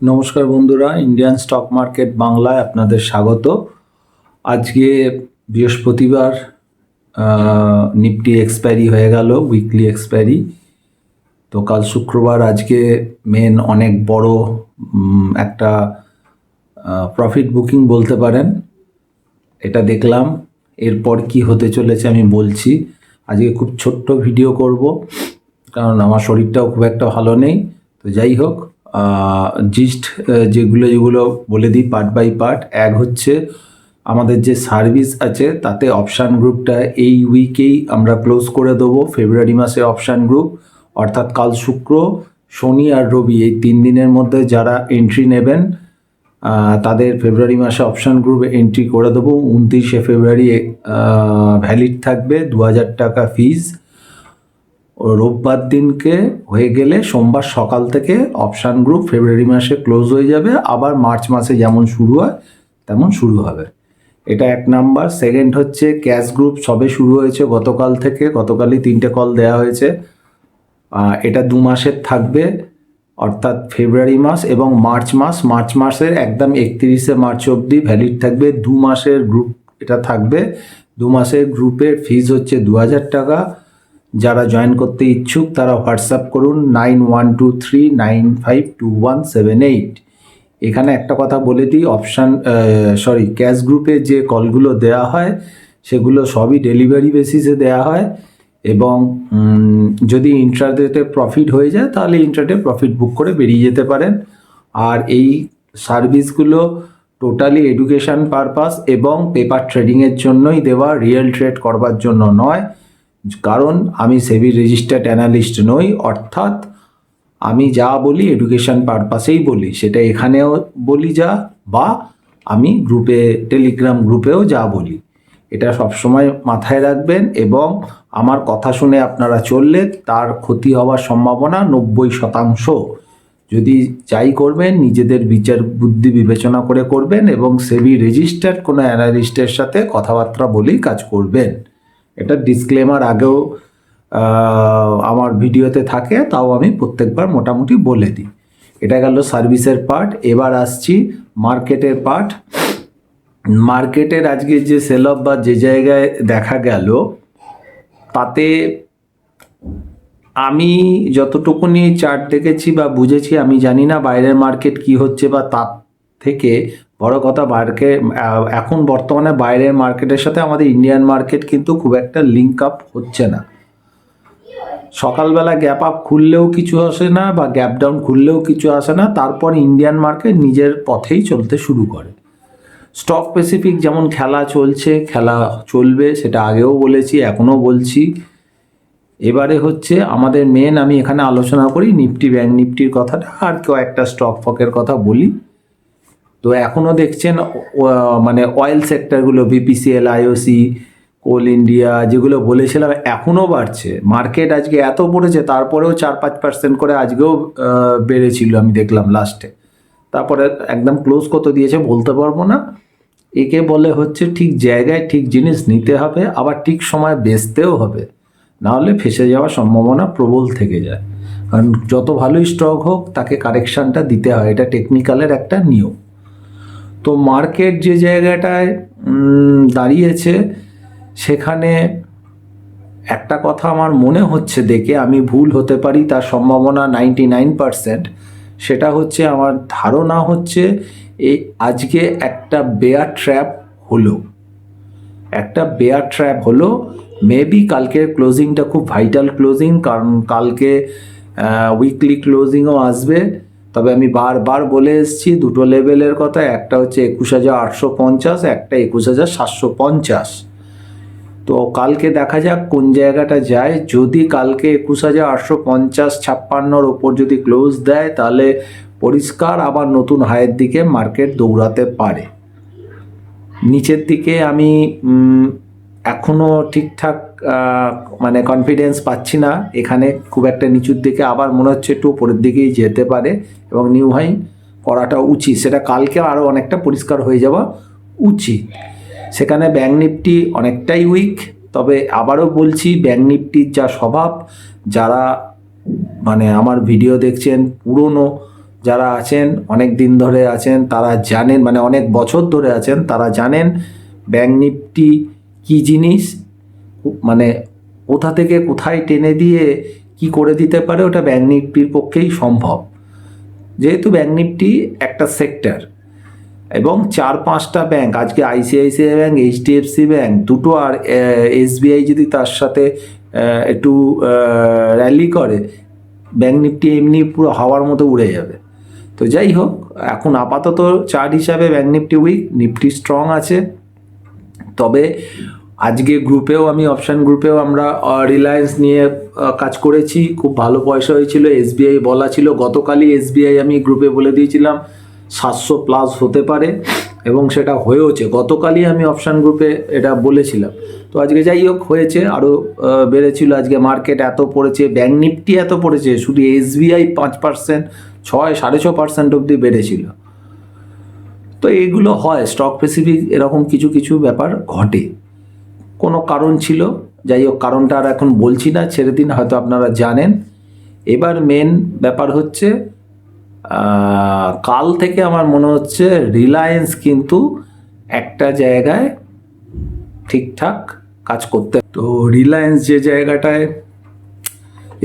নমস্কার বন্ধুরা, Indian stock market বাংলায় আপনাদের স্বাগত। আজকে বৃহস্পতিবার, নিফটি এক্সপায়ারি হয়ে গেল, উইকলি এক্সপায়ারি। তো কাল শুক্রবার, আজকে মেন অনেক বড় একটা প্রফিট বুকিং বলতে পারেন, এটা দেখলাম। এরপর কি হতে চলেছে আমি বলছি। আজকে খুব ছোট্ট ভিডিও করব, কারণ আমার শরীরটাও খুব একটা ভালো নেই। তো যাই হোক, জিস্ট যেগুলো বলে দিই পার্ট বাই পার্ট। এক হচ্ছে আমাদের যে সার্ভিস আছে, তাতে অপশান গ্রুপটা এই উইকেই আমরা ক্লোজ করে দেবো। ফেব্রুয়ারি মাসের অপশান গ্রুপ, অর্থাৎ কাল শুক্র, শনি আর রবি, এই 3 দিনের মধ্যে যারা এন্ট্রি নেবেন তাদের ফেব্রুয়ারি মাসে অপশান গ্রুপে এন্ট্রি করে দেবো। 29শে ফেব্রুয়ারি ভ্যালিড থাকবে, 2000 টাকা ফিজ। রোববার দিনকে হয়ে গেলে সোমবার সকাল থেকে অপশান গ্রুপ ফেব্রুয়ারি মাসে ক্লোজ হয়ে যাবে। আবার মার্চ মাসে যেমন শুরু হয় তেমন শুরু হবে। এটা এক নাম্বার। সেকেন্ড হচ্ছে ক্যাশ গ্রুপ, সবে শুরু হয়েছে গতকাল থেকে। গতকালই 3টে কল দেওয়া হয়েছে। এটা 2 মাসের থাকবে, অর্থাৎ ফেব্রুয়ারি মাস এবং মার্চ মাস। মার্চ মাসের একদম 31শে মার্চ অবধি ভ্যালিড থাকবে। 2 মাসের গ্রুপ এটা থাকবে। 2 মাসের গ্রুপের ফিজ হচ্ছে 2000 টাকা। যারা জয়েন করতে ইচ্ছুক তারা হোয়াটসঅ্যাপ করুন 9123952178। এখানে একটা কথা বলে দিই, ক্যাশ গ্রুপে যে কলগুলো দেওয়া হয় সেগুলো সবই ডেলিভারি বেসিসে দেওয়া হয়, এবং যদি ইন্ট্রাডেতে প্রফিট হয়ে যায় তাহলে ইন্ট্রাডে প্রফিট বুক করে বেরিয়ে যেতে পারেন। আর এই সার্ভিসগুলো টোটালি এডুকেশন পারপাস এবং পেপার ট্রেডিংয়ের জন্যই দেওয়া, রিয়েল ট্রেড করবার জন্য নয়। কারণ আমি সেবি রেজিস্টার্ড অ্যানালিস্ট নই, অর্থাৎ আমি যা বলি এডুকেশন পারপাসেই বলি। সেটা এখানেও বলি যা, বা আমি গ্রুপে, টেলিগ্রাম গ্রুপেও যা বলি, এটা সবসময় মাথায় রাখবেন। এবং আমার কথা শুনে আপনারা চললে তার ক্ষতি হওয়ার সম্ভাবনা 90%। যদি যাই করবেন নিজেদের বিচার বুদ্ধি বিবেচনা করে করবেন, এবং সেবি রেজিস্টার্ড কোনো অ্যানালিস্টের সাথে কথাবার্তা বলেই কাজ করবেন। এটা ডিসক্লেমার আগেও আমার ভিডিওতে থাকে, তাও আমি প্রত্যেকবার মোটামুটি বলে দিই। এটা গেল সার্ভিসের পার্ট। এবার আসছি মার্কেটের পার্ট। মার্কেটের আজকে যে সেল অফ বা যে জায়গায় দেখা গেল, তাতে আমি যতটুকুনি চার্ট দেখেছি বা বুঝেছি, আমি জানি না বাইরের মার্কেট কি হচ্ছে, বা তার থেকে বড় কথা এখন বর্তমানে বাইরের মার্কেটের সাথে আমাদের ইন্ডিয়ান মার্কেট কিন্তু খুব একটা লিঙ্ক আপ হচ্ছে না। সকালবেলা গ্যাপ আপ খুললেও কিছু আসে না, বা গ্যাপ ডাউন খুললেও কিছু আসে না, তারপর ইন্ডিয়ান মার্কেট নিজের পথেই চলতে শুরু করে। স্টক স্পেসিফিক যেমন খেলা চলছে, খেলা চলবে, সেটা আগেও বলেছি, এখনও বলছি। এবারে হচ্ছে আমাদের মেন, আমি এখানে আলোচনা করি নিফটি, ব্যাংক নিফটির কথাটা, আর কয়েকটা স্টক ফকের কথা বলি। তো এখনও দেখছেন মানে অয়েল সেক্টরগুলো, বিপিসিএল, আইওসি, কোল ইন্ডিয়া, যেগুলো বলেছিলাম এখনও বাড়ছে। মার্কেট আজকে এত পড়েছে, তারপরেও 4-5% করে আজকেও বেড়েছিল, আমি দেখলাম লাস্টে। তারপরে একদম ক্লোজ কত দিয়েছে বলতে পারবো না। একে বলে হচ্ছে ঠিক জায়গায় ঠিক জিনিস নিতে হবে, আবার ঠিক সময় বেচতেও হবে, নাহলে ফেসে যাওয়ার সম্ভাবনা প্রবল থেকে যায়। কারণ যত ভালোই স্টক হোক তাকে কারেকশানটা দিতে হয়, এটা টেকনিক্যালের একটা নিয়ম। তো মার্কেট যে জায়গাটায় দাঁড়িয়েছে, সেখানে একটা কথা আমার মনে হচ্ছে দেখে, আমি ভুল হতে পারি, তার সম্ভাবনা 99%। সেটা হচ্ছে, আমার ধারণা হচ্ছে এই আজকে একটা বেয়ার ট্র্যাপ হলো। মেবি কালকের ক্লোজিংটা খুব ভাইটাল ক্লোজিং, কারণ কালকে উইকলি ক্লোজিংও আসবে। তবে আমি বারবার বলে এসেছি দুটো লেভেলের কথা, একটা হচ্ছে 21,850, একটা 21,750। তো কালকে দেখা যাক কোন জায়গাটা যায়। যদি কালকে 21,850-56 ওপর যদি ক্লোজ দেয়, তাহলে পরিষ্কার আবার নতুন হাইয়ের দিকে মার্কেট দৌড়াতে পারে। নিচের দিকে আমি এখনও ঠিকঠাক মানে কনফিডেন্স পাচ্ছি না। এখানে খুব একটা নিচুর দিকে, আবার মনে হচ্ছে একটু উপরের দিকেই যেতে পারে, এবং নিউ হাই করাটা উচিত। সেটা কালকে আরও অনেকটা পরিষ্কার হয়ে যাওয়া উচিত। সেখানে ব্যাংক নিফটি অনেকটাই উইক। তবে আবারও বলছি, ব্যাংক নিফটির যা স্বভাব, যারা মানে আমার ভিডিও দেখছেন পুরনো, যারা আছেন অনেক দিন ধরে আছেন তারা জানেন, মানে অনেক বছর ধরে আছেন তারা জানেন ব্যাঙ্ক নিফটি কী জিনিস, মানে কোথা থেকে কোথায় টেনে দিয়ে কি করে দিতে পারে ওটা ব্যাঙ্ক নিফটির পক্ষেই সম্ভব। যেহেতু ব্যাঙ্ক নিফটি একটা সেক্টর এবং 4-5টা ব্যাঙ্ক, আজকে আইসিআইসিআই ব্যাঙ্ক, এইচডিএফসি ব্যাঙ্ক দুটো, আর এসবিআই যদি তার সাথে একটু র্যালি করে, ব্যাঙ্ক নিফটি এমনি পুরো হাওয়ার মতো উড়ে যাবে। তো যাই হোক, এখন আপাতত চার্ট হিসাবে bank Nifty weak, Nifty strong আছে। তবে আজকে গ্রুপেও আমি অপশান গ্রুপেও আমরা রিলায়েন্স নিয়ে কাজ করেছি, খুব ভালো পয়সা হয়েছিল। এসবিআই বলা ছিল, গতকালই এসবিআই আমি গ্রুপে বলে দিয়েছিলাম 700+ হতে পারে এবং সেটা হয়েওছে। গতকালই আমি অপশান গ্রুপে এটা বলেছিলাম। তো আজকে যাই হোক হয়েছে, আরও বেড়েছিল। আজকে মার্কেট এত পড়েছে, ব্যাঙ্ক নিফটি এত পড়েছে, শুধু এসবিআই 5%, 6-6.5% অবধি বেড়েছিল। তো এইগুলো হয়, স্টক স্পেসিফিক এরকম কিছু কিছু ব্যাপার ঘটে, কোনো কারণ ছিল। যাই হোক, কারণটা আর এখন বলছি না, ছেড়ে দিন, হয়তো আপনারা জানেন। এবার মেন ব্যাপার হচ্ছে, কাল থেকে আমার মনে হচ্ছে রিলায়েন্স কিন্তু একটা জায়গায় ঠিকঠাক কাজ করতে। তো রিলায়েন্স যে জায়গাটায়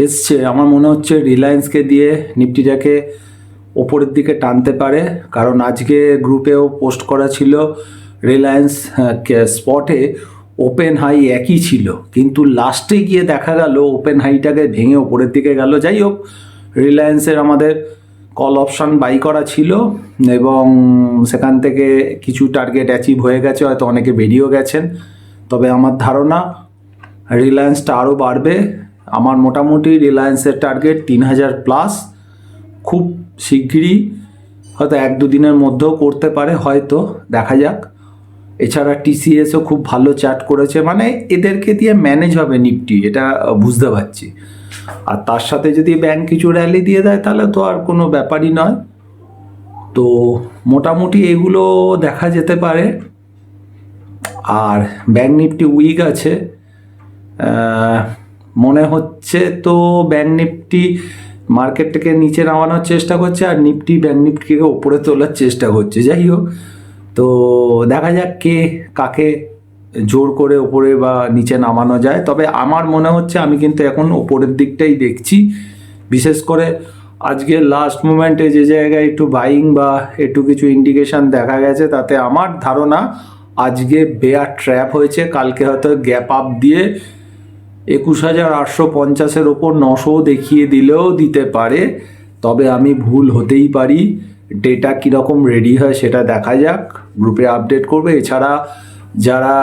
এসছে, আমার মনে হচ্ছে রিলায়েন্সকে দিয়ে নিফটিটাকে ওপরের দিকে টানতে পারে। কারণ আজকে গ্রুপেও পোস্ট করা ছিল, রিলায়েন্স স্পটে ওপেন হাই একই ছিল, কিন্তু লাস্টে গিয়ে দেখা গেল ওপেন হাইটাকে ভেঙে ওপরের দিকে গেল। যাই হোক, রিলায়েন্সের আমাদের কল অপশান বাই করা ছিল এবং সেখান থেকে কিছু টার্গেট অ্যাচিভ হয়ে গেছে, হয়তো অনেকে বেরিয়েও গেছেন। তবে আমার ধারণা রিলায়েন্সটা আরও বাড়বে। আমার মোটামুটি রিলায়েন্সের টার্গেট 3000+, খুব শিগগিরই, হয়তো 1-2 দিনের মধ্যেও করতে পারে, হয়তো দেখা যাক। এছাড়া টিসিএসও খুব ভালো চার্ট করেছে, মানে এদেরকে দিয়ে ম্যানেজ হবে নিফটি, এটা বুঝতে পারছি। আর তার সাথে যদি ব্যাংক কিছু র্যালি দিয়ে দেয় তাহলে তো আর কোনো ব্যাপারই নয়। তো মোটামুটি এগুলো দেখা যেতে পারে। আর ব্যাংক নিফটি উইক আছে মনে হচ্ছে, তো ব্যাংক নিফটি মার্কেটটাকে নিচে নামানোর চেষ্টা করছে, আর নিফটি ব্যাংক নিফটিকে ওপরে তোলার চেষ্টা করছে। যাই হোক, তো দেখা যাক কে কাকে জোর করে ওপরে বা নিচে নামানো যায়। তবে আমার মনে হচ্ছে আমি কিন্তু এখন ওপরের দিকটাই দেখছি, বিশেষ করে আজকে লাস্ট মোমেন্টে যে জায়গায় একটু বাইং বা একটু কিছু ইন্ডিকেশন দেখা গেছে, তাতে আমার ধারণা আজকে বেয়ার ট্র্যাপ হয়েছে। কালকে হয়তো গ্যাপ আপ দিয়ে 21,850-এর ওপর 900 দেখিয়ে দিলেও দিতে পারে, তবে আমি ভুল হতেই পারি। ডেটা কীরকম রেডি হয় সেটা দেখা যাক, গ্রুপে আপডেট করবে। এছাড়া যারা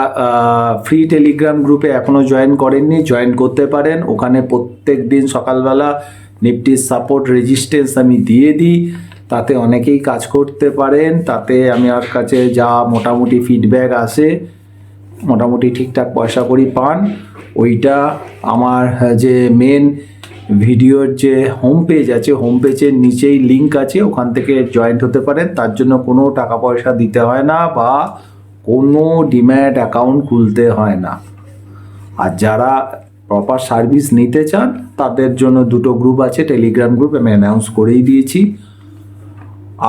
ফ্রি টেলিগ্রাম গ্রুপে এখনও জয়েন করেননি, জয়েন করতে পারেন। ওখানে প্রত্যেক দিন সকালবেলা নিফটির সাপোর্ট রেজিস্ট্যান্স আমি দিয়ে দিই, তাতে অনেকেই কাজ করতে পারেন। তাতে আমার কাছে যা মোটামুটি ফিডব্যাক আসে, মোটামুটি ঠিকঠাক পয়সা করি পান। ওইটা আমার যে মেন ভিডিওর যে হোম পেজ আছে, হোম পেজের নিচেই লিঙ্ক আছে, ওখান থেকে জয়েন্ট হতে পারেন। তার জন্য কোনো টাকা পয়সা দিতে হয় না বা কোনো ডিম্যাট অ্যাকাউন্ট খুলতে হয় না। আর যারা প্রপার সার্ভিস নিতে চান তাদের জন্য 2টো গ্রুপ আছে, টেলিগ্রাম গ্রুপ, আমি অ্যানাউন্স করেই দিয়েছি।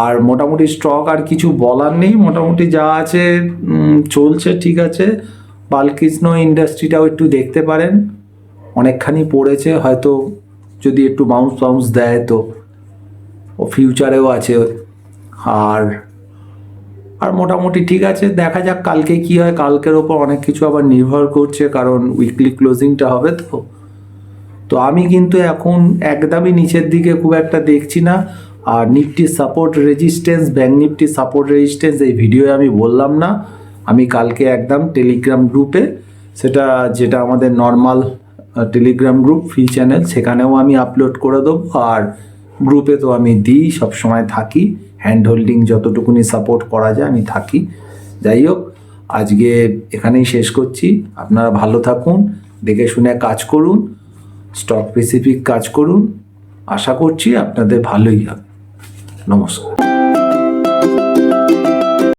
আর মোটামুটি স্টক আর কিছু বলার নেই, মোটামুটি যা আছে চলছে ঠিক আছে। বালকৃষ্ণ ইন্ডাস্ট্রিটাও একটু দেখতে পারেন, অনেকখানি পড়েছে, হয়তো যদি একটু বাউন্স দেয় তো ও ফিউচারেও আছে। আর মোটামুটি ঠিক আছে, দেখা যাক কালকে কি হয়। কালকের ওপর অনেক কিছু আবার নির্ভর করছে, কারণ উইকলি ক্লোজিংটা হবে। তো আমি কিন্তু এখন একদমই নিচের দিকে খুব একটা দেখছি না। আর Nifty support resistance, bank Nifty support resistance এই ভিডিওয়ে আমি বললাম না, আমি কালকে একদম টেলিগ্রাম গ্রুপে, সেটা যেটা আমাদের normal Telegram group free channel, সেখানেও আমি আপলোড করে দেবো। আর গ্রুপে তো আমি দিই, সবসময় থাকি, হ্যান্ড হোল্ডিং যতটুকুনি সাপোর্ট করা যায় আমি থাকি। যাই হোক, আজকে এখানেই শেষ করছি। আপনারা ভালো থাকুন, দেখে শুনে কাজ করুন, স্টক স্পেসিফিক কাজ করুন। আশা করছি আপনাদের ভালোই হবে। নমস্কার।